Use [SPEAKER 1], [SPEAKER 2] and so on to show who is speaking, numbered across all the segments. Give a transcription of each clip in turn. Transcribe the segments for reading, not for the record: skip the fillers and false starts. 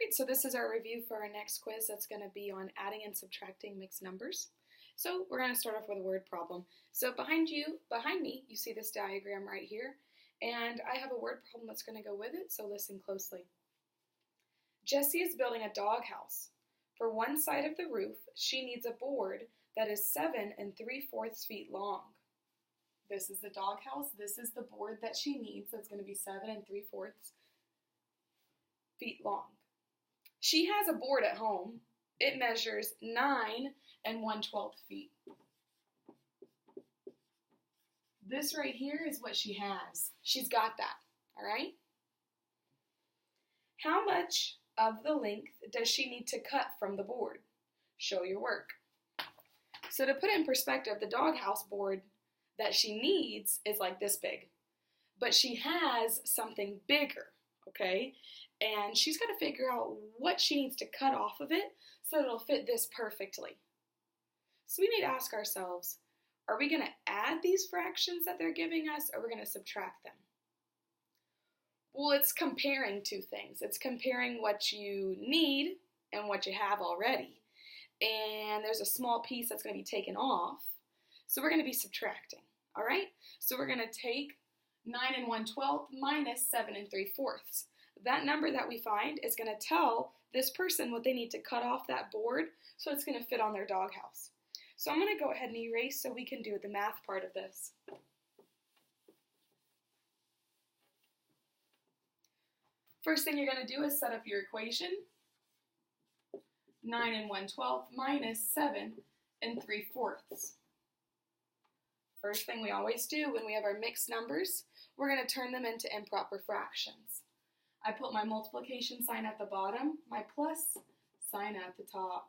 [SPEAKER 1] Alright, so this is our review for our next quiz that's going to be on adding and subtracting mixed numbers. So we're going to start off with a word problem. So behind me, you see this diagram right here, and I have a word problem that's going to go with it, so listen closely. Jessie is building a doghouse. For one side of the roof, she needs a board that is 7 3/4 feet long. This is the doghouse. This is the board that she needs that's going to be 7 3/4 feet long. She has a board at home. It measures 9 1/12 feet. This right here is what she has. She's got that, all right? How much of the length does she need to cut from the board? Show your work. So to put it in perspective, the doghouse board that she needs is like this big, but she has something bigger, okay? And she's got to figure out what she needs to cut off of it so it'll fit this perfectly. So we need to ask ourselves, are we going to add these fractions that they're giving us, or are we going to subtract them? Well, it's comparing two things. It's comparing what you need and what you have already. And there's a small piece that's going to be taken off, so we're going to be subtracting, all right? So we're going to take 9 1/12 minus 7 3/4. That number that we find is going to tell this person what they need to cut off that board so it's going to fit on their doghouse. So I'm going to go ahead and erase so we can do the math part of this. First thing you're going to do is set up your equation. 9 1/12 minus 7 3/4. First thing we always do when we have our mixed numbers, we're going to turn them into improper fractions. I put my multiplication sign at the bottom, my plus sign at the top.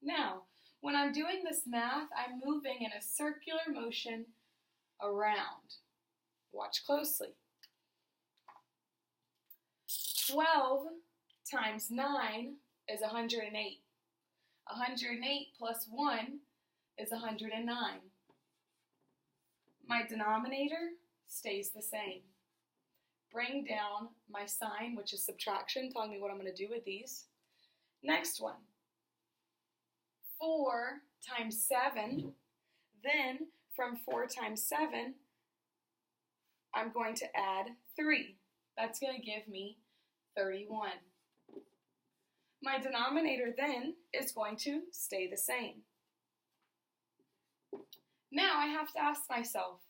[SPEAKER 1] Now, when I'm doing this math, I'm moving in a circular motion around. Watch closely. 12 times 9 is 108. 108 plus 1 is 109. My denominator stays the same. Bring down my sign, which is subtraction, telling me what I'm going to do with these. Next one. 4 times 7. Then, from 4 times 7, I'm going to add 3. That's going to give me 31. My denominator then is going to stay the same. Now I have to ask myself,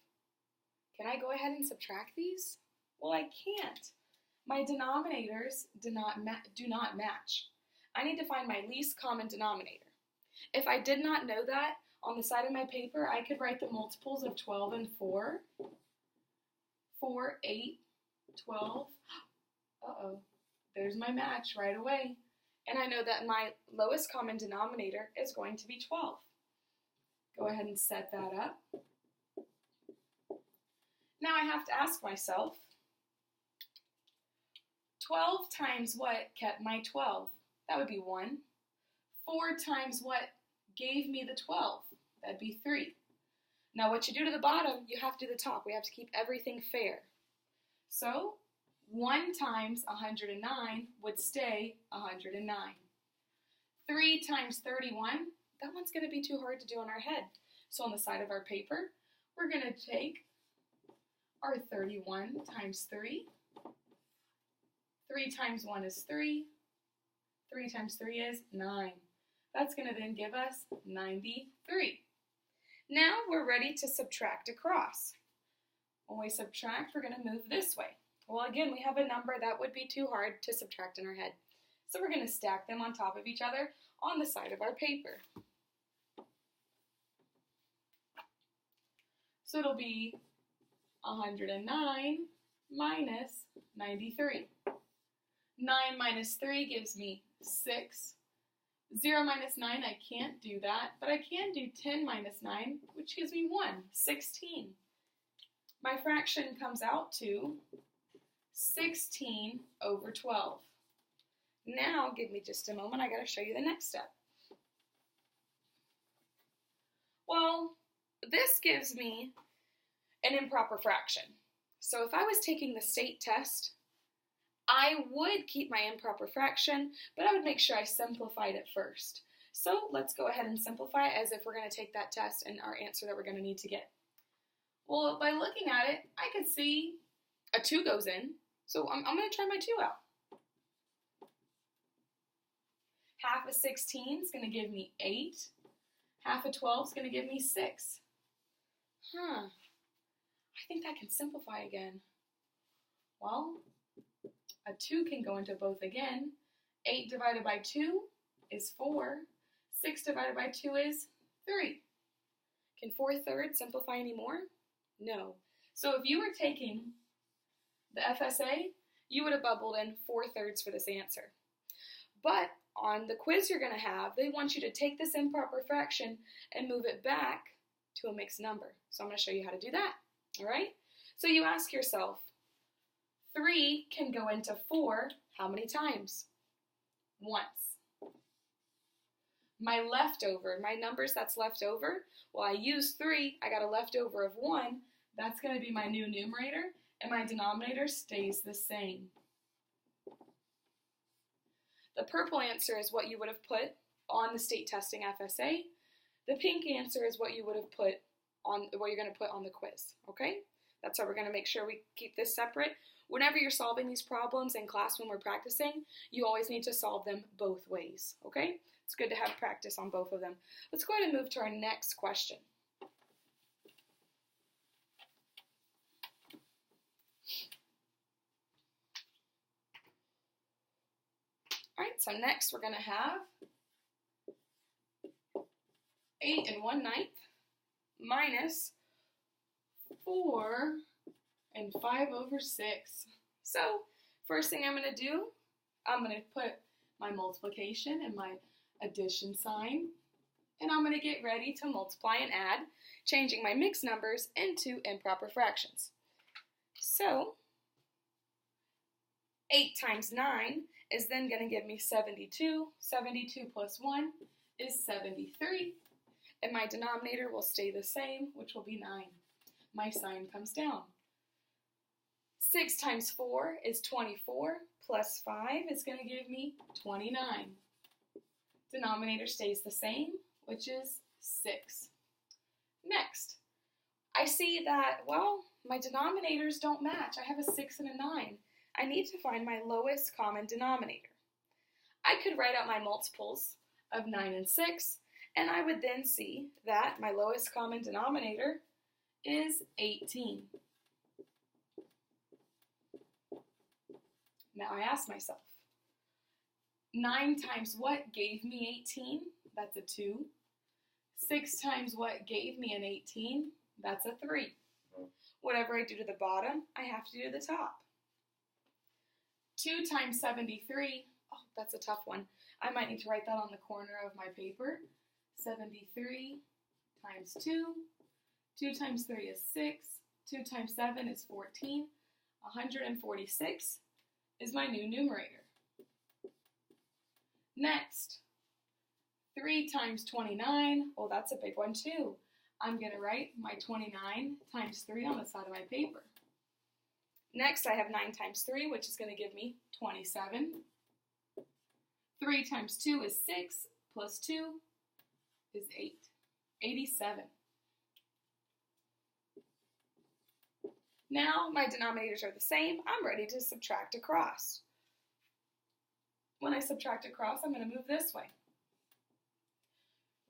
[SPEAKER 1] can I go ahead and subtract these? Well, I can't. My denominators do not match. I need to find my least common denominator. If I did not know that, on the side of my paper, I could write the multiples of 12 and 4. 4, 8, 12. Uh-oh, there's my match right away. And I know that my lowest common denominator is going to be 12. Go ahead and set that up. Now I have to ask myself, 12 times what kept my 12? That would be 1. 4 times what gave me the 12? That'd be 3. Now what you do to the bottom, you have to do the top. We have to keep everything fair. So 1 times 109 would stay 109. 3 times 31, that one's going to be too hard to do in our head. So on the side of our paper, we're going to take our 31 times 3. 3 times 1 is 3. 3 times 3 is 9. That's going to then give us 93. Now we're ready to subtract across. When we subtract, we're going to move this way. Well, again, we have a number that would be too hard to subtract in our head. So we're going to stack them on top of each other on the side of our paper. So it'll be 109 minus 93. 9 minus 3 gives me 6. 0 minus 9, I can't do that, but I can do 10 minus 9, which gives me 1, 16. My fraction comes out to 16 over 12. Now, give me just a moment, I got to show you the next step. Well, this gives me an improper fraction. So if I was taking the state test, I would keep my improper fraction, but I would make sure I simplified it first. So let's go ahead and simplify it as if we're going to take that test and our answer that we're going to need to get. Well, by looking at it, I could see a 2 goes in, so I'm going to try my 2 out. Half of 16 is going to give me 8. Half of 12 is going to give me 6. I think that can simplify again. Well, a 2 can go into both again. 8 divided by 2 is 4. 6 divided by 2 is 3. Can 4/3 simplify anymore? No. So if you were taking the FSA, you would have bubbled in 4/3 for this answer. But on the quiz you're going to have, they want you to take this improper fraction and move it back to a mixed number. So I'm going to show you how to do that. All right? So you ask yourself, 3 can go into 4 how many times? Once. My leftover, my numbers that's left over, well, I used 3, I got a leftover of 1, that's going to be my new numerator, and my denominator stays the same. The purple answer is what you would have put on the state testing FSA. The pink answer is what you would have put on, what you're going to put on the quiz, okay? That's how we're going to make sure we keep this separate. Whenever you're solving these problems in class when we're practicing, you always need to solve them both ways, okay? It's good to have practice on both of them. Let's go ahead and move to our next question. All right, so next we're going to have 8 1/9 minus 4 5/6. So first thing I'm going to do, I'm going to put my multiplication and my addition sign, and I'm going to get ready to multiply and add, changing my mixed numbers into improper fractions. So 8 times 9 is then going to give me 72. 72 plus 1 is 73. And my denominator will stay the same, which will be 9. My sign comes down. 6 times 4 is 24, plus 5 is going to give me 29. Denominator stays the same, which is 6. Next, I see that, well, my denominators don't match. I have a 6 and a 9. I need to find my lowest common denominator. I could write out my multiples of 9 and 6, and I would then see that my lowest common denominator is 18. Now I ask myself, 9 times what gave me 18? That's a 2. 6 times what gave me an 18? That's a 3. Whatever I do to the bottom, I have to do to the top. 2 times 73, oh, that's a tough one. I might need to write that on the corner of my paper. 73 times 2. 2 times 3 is 6. 2 times 7 is 14. 146 is my new numerator. Next, 3 times 29, oh, that's a big one too. I'm going to write my 29 times 3 on the side of my paper. Next, I have 9 times 3, which is going to give me 27. 3 times 2 is 6, plus 2 is 8. 87. Now, my denominators are the same. I'm ready to subtract across. When I subtract across, I'm going to move this way.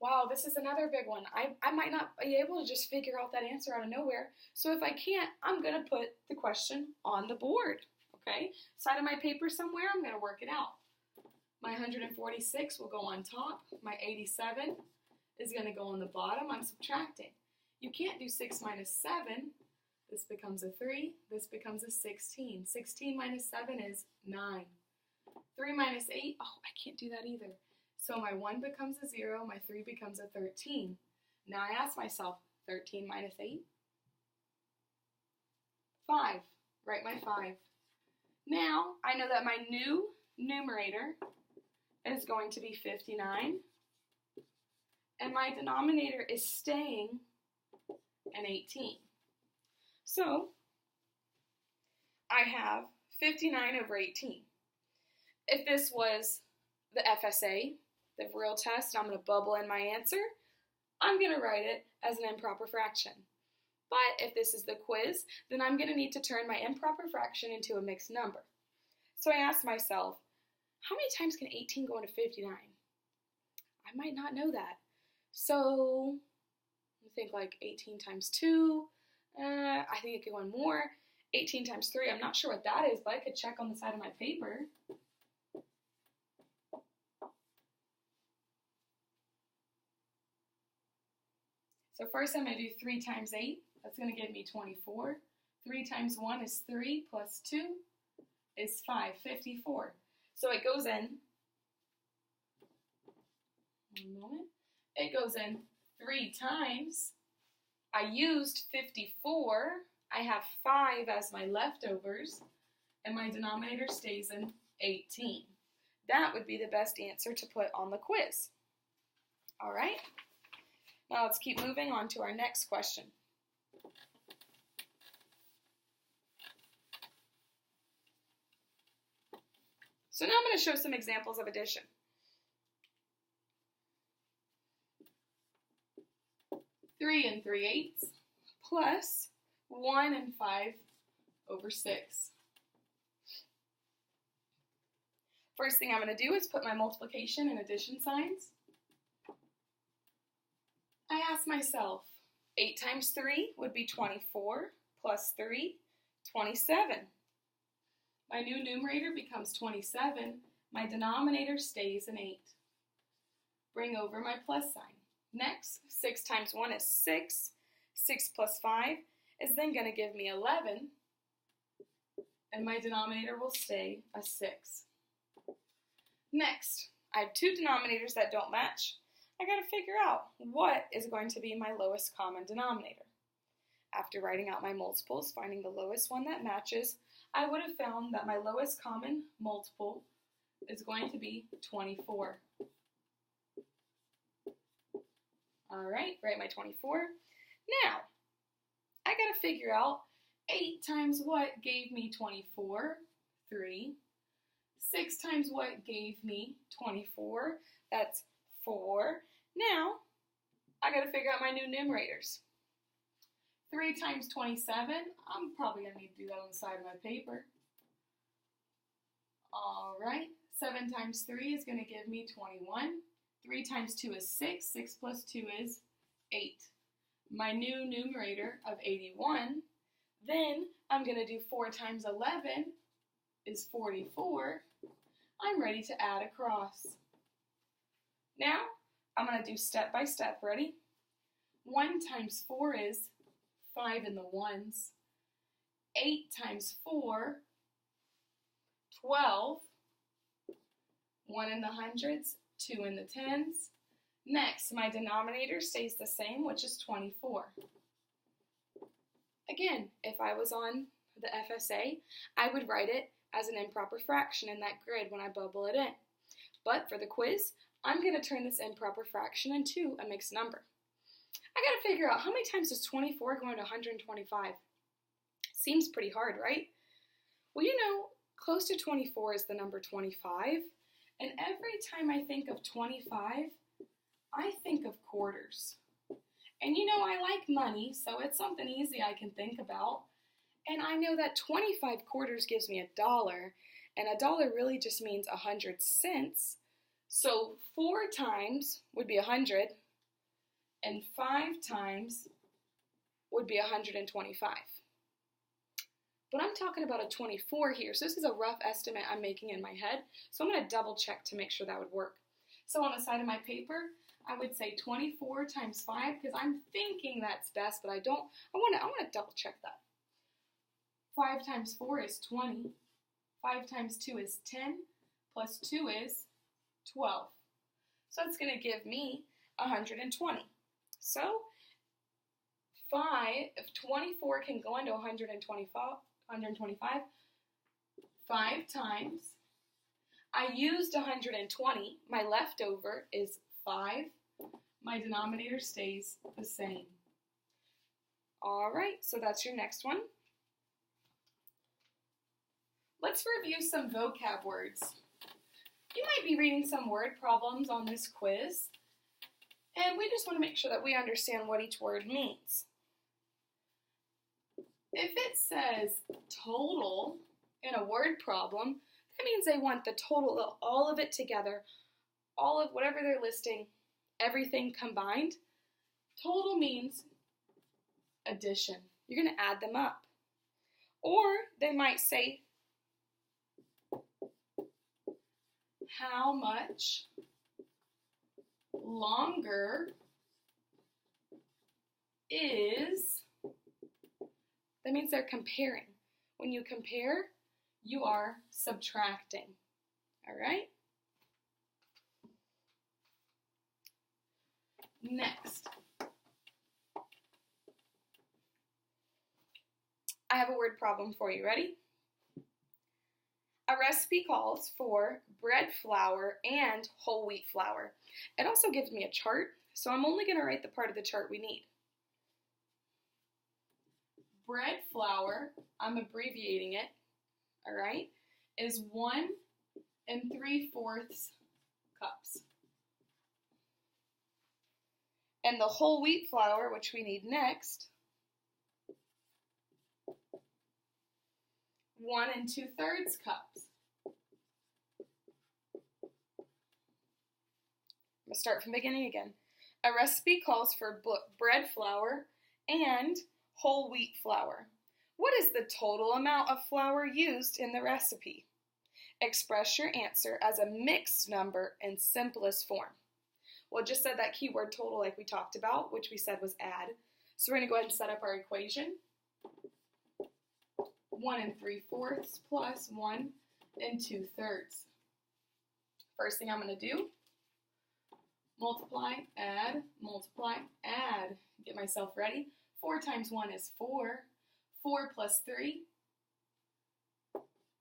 [SPEAKER 1] Wow, this is another big one. I might not be able to just figure out that answer out of nowhere. So if I can't, I'm going to put the question on the board. Okay? Side of my paper somewhere, I'm going to work it out. My 146 will go on top. My 87 is going to go on the bottom. I'm subtracting. You can't do 6 minus 7. This becomes a 3. This becomes a 16. 16 minus 7 is 9. 3 minus 8, oh, I can't do that either. So my 1 becomes a 0, my 3 becomes a 13. Now I ask myself, 13 minus 8? 5. Write my 5. Now I know that my new numerator is going to be 59, and my denominator is staying an 18. So I have 59 over 18. If this was the FSA, the real test, I'm going to bubble in my answer, I'm going to write it as an improper fraction. But if this is the quiz, then I'm going to need to turn my improper fraction into a mixed number. So I asked myself, how many times can 18 go into 59? I might not know that. So I think like 18 times 2, I think it could go in more. 18 times 3, I'm not sure what that is, but I could check on the side of my paper. So first I'm going to do 3 times 8. That's going to give me 24. 3 times 1 is 3, plus 2 is 5, 54. So it goes in, one moment, it goes in 3 times. I used 54. I have 5 as my leftovers, and my denominator stays in 18. That would be the best answer to put on the quiz. All right, now let's keep moving on to our next question. So now I'm going to show some examples of addition. 3 3/8 plus 1 5 over 6. First thing I'm going to do is put my multiplication and addition signs. I ask myself, 8 times 3 would be 24, plus 3, 27. My new numerator becomes 27. My denominator stays an 8. Bring over my plus sign. Next, 6 times 1 is 6. 6 plus 5 is then going to give me 11. And my denominator will stay a 6. Next, I have 2 denominators that don't match. I got to figure out what is going to be my lowest common denominator. After writing out my multiples, finding the lowest one that matches, I would have found that my lowest common multiple is going to be 24. All right, write my 24. Now, I got to figure out 8 times what gave me 24? 3. 6 times what gave me 24? That's 4. Now, I got to figure out my new numerators. 3 times 27, I'm probably going to need to do that on the side of my paper. All right, 7 times 3 is going to give me 21. 3 times 2 is 6. 6 plus 2 is 8. My new numerator of 81. Then I'm going to do 4 times 11 is 44. I'm ready to add across. Now, I'm going to do step by step. Ready? 1 times 4 is 5 in the ones. 8 times 4, 12. 1 in the hundreds, 2 in the tens. Next, my denominator stays the same, which is 24. Again, if I was on the FSA, I would write it as an improper fraction in that grid when I bubble it in. But for the quiz, I'm going to turn this improper fraction into a mixed number. I got to figure out how many times does 24 go into 125? Seems pretty hard, right? Well, you know, close to 24 is the number 25. And every time I think of 25, I think of quarters. And you know, I like money, so it's something easy I can think about. And I know that 25 quarters gives me $1, and $1 really just means 100 cents. So 4 times would be 100, and 5 times would be 125. But I'm talking about a 24 here, so this is a rough estimate I'm making in my head, so I'm going to double check to make sure that would work. So on the side of my paper, I would say 24 times 5, because I'm thinking that's best, but I want to double check that. 5 times 4 is 20. 5 times 2 is 10, plus 2 is 12. So it's going to give me 120. So if 24 can go into 125, 5 times. I used 120. My leftover is 5. My denominator stays the same. All right, so that's your next one. Let's review some vocab words. You might be reading some word problems on this quiz, and we just want to make sure that we understand what each word means. If it says total in a word problem, that means they want the total of all of it together, all of whatever they're listing, everything combined. Total means addition. You're going to add them up. Or they might say, how much longer is, that means they're comparing. When you compare, you are subtracting. All right? Next, I have a word problem for you. Ready? A recipe calls for bread flour and whole wheat flour. It also gives me a chart, so I'm only going to write the part of the chart we need. Bread flour, I'm abbreviating it, all right, is 1 3/4 cups. And the whole wheat flour, which we need next, 1 2/3 cups. I'm going to start from the beginning again. A recipe calls for bread flour and whole wheat flour. What is the total amount of flour used in the recipe? Express your answer as a mixed number in simplest form. Well, it just said that keyword total like we talked about, which we said was add. So we're going to go ahead and set up our equation. 1 3/4 plus 1 2/3. First thing I'm going to do, multiply, add, get myself ready. 4 times 1 is 4. 4 plus 3,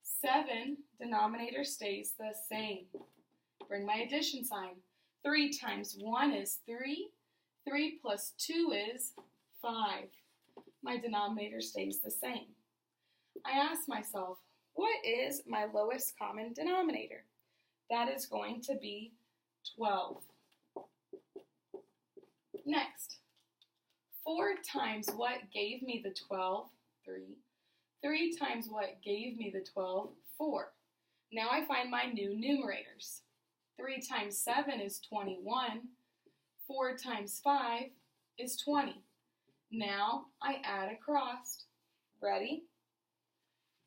[SPEAKER 1] 7. Denominator stays the same. Bring my addition sign. 3 times 1 is 3. 3 plus 2 is 5. My denominator stays the same. I ask myself, what is my lowest common denominator? That is going to be 12. Next, 4 times what gave me the 12? 3. 3 times what gave me the 12? 4. Now I find my new numerators. 3 times 7 is 21. 4 times 5 is 20. Now I add across. Ready?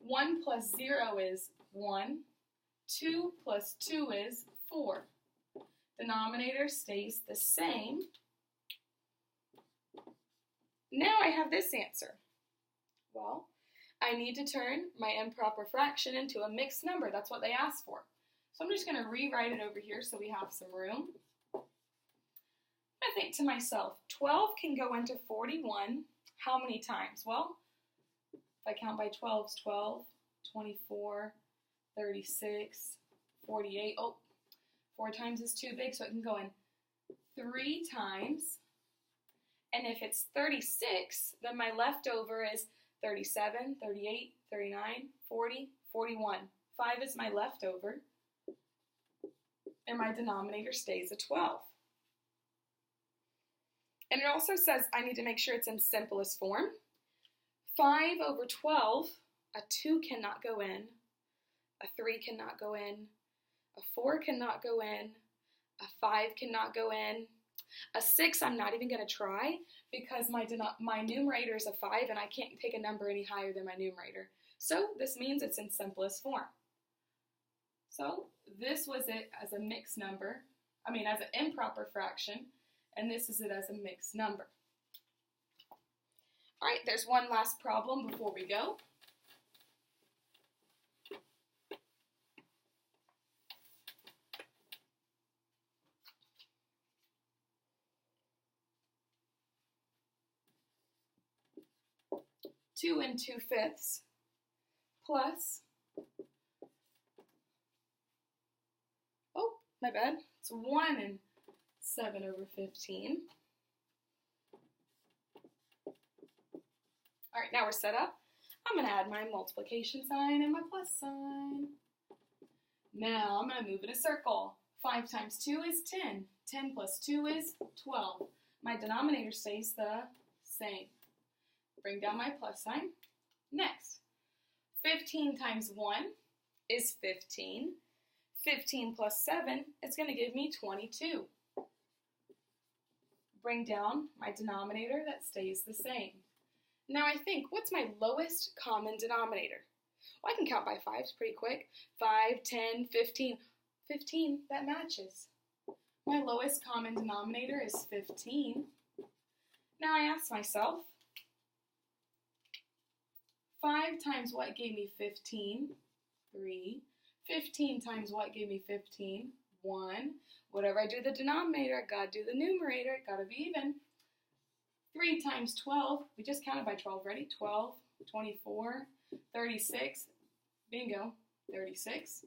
[SPEAKER 1] 1 plus 0 is 1. 2 plus 2 is 4. Denominator stays the same. Now I have this answer. Well, I need to turn my improper fraction into a mixed number. That's what they asked for. So I'm just going to rewrite it over here so we have some room. I think to myself, 12 can go into 41 how many times? Well, if I count by 12s, 12, 24, 36, 48. Oh, 4 times is too big, so it can go in 3 times. And if it's 36, then my leftover is 37, 38, 39, 40, 41. 5 is my leftover. And my denominator stays at 12. And it also says I need to make sure it's in simplest form. 5 over 12, a 2 cannot go in, a 3 cannot go in, a 4 cannot go in, a 5 cannot go in, a 6 I'm not even going to try because my numerator is a 5 and I can't take a number any higher than my numerator. So this means it's in simplest form. So this was it as a mixed number, as an improper fraction, and this is it as a mixed number. All right, there's one last problem before we go. Two 2/5 plus, oh, my bad, it's 1 7 over 15. All right, now we're set up. I'm going to add my multiplication sign and my plus sign. Now I'm going to move in a circle. 5 times 2 is 10. 10 plus 2 is 12. My denominator stays the same. Bring down my plus sign. Next, 15 times 1 is 15. 15 plus 7 is going to give me 22. Bring down my denominator, that stays the same. Now I think, what's my lowest common denominator? Well, I can count by 5s pretty quick. 5, 10, 15. 15, that matches. My lowest common denominator is 15. Now I ask myself, 5 times what gave me 15? 3. 15 times what gave me 15? 1. Whatever I do the denominator, I gotta do the numerator, it gotta be even. 3 times 12, we just counted by 12, ready? 12, 24, 36, bingo, 36.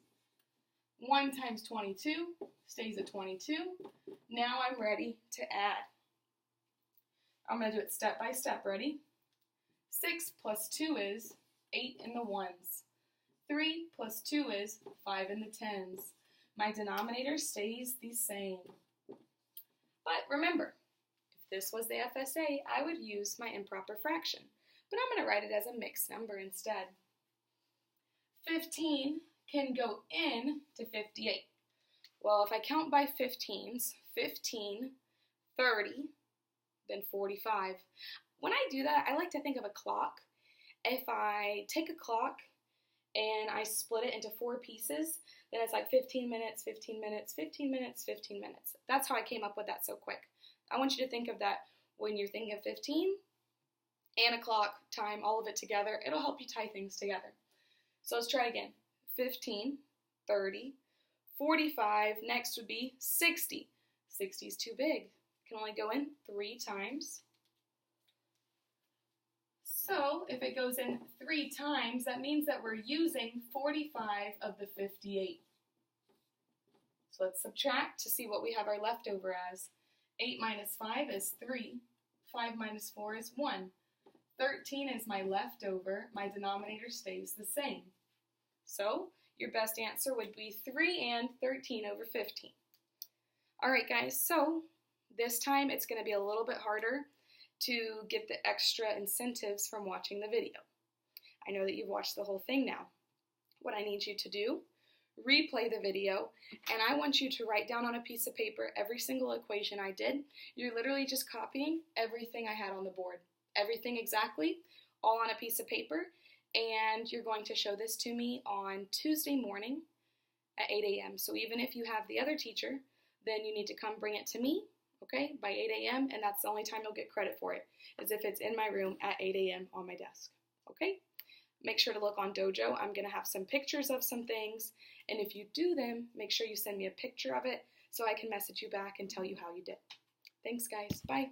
[SPEAKER 1] 1 times 22 stays at 22. Now I'm ready to add. I'm going to do it step by step, ready? 6 plus 2 is 8 in the ones. 3 plus 2 is 5 in the tens. My denominator stays the same. But remember, if this was the FSA, I would use my improper fraction. But I'm going to write it as a mixed number instead. 15 can go in to 58. Well, if I count by 15s, 15, 30, then 45. When I do that, I like to think of a clock. If I take a clock and I split it into 4 pieces, then it's like 15 minutes, 15 minutes, 15 minutes, 15 minutes. That's how I came up with that so quick. I want you to think of that when you're thinking of 15 and a clock, time, all of it together. It'll help you tie things together. So let's try again. 15, 30, 45, next would be 60. 60 is too big. Can only go in 3 times. So if it goes in 3 times, that means that we're using 45 of the 58. So let's subtract to see what we have our leftover as. 8 minus 5 is 3. 5 minus 4 is 1. 13 is my leftover. My denominator stays the same. So your best answer would be 3 and 13 over 15. All right, guys, so this time it's going to be a little bit harder to get the extra incentives from watching the video. I know that you've watched the whole thing now. What I need you to do, replay the video, and I want you to write down on a piece of paper every single equation I did. You're literally just copying everything I had on the board. Everything exactly, all on a piece of paper, and you're going to show this to me on Tuesday morning at 8 a.m. So even if you have the other teacher, then you need to come bring it to me, okay, by 8 a.m., and that's the only time you'll get credit for it, is if it's in my room at 8 a.m. on my desk, okay? Make sure to look on Dojo. I'm going to have some pictures of some things, and if you do them, make sure you send me a picture of it so I can message you back and tell you how you did. Thanks, guys. Bye.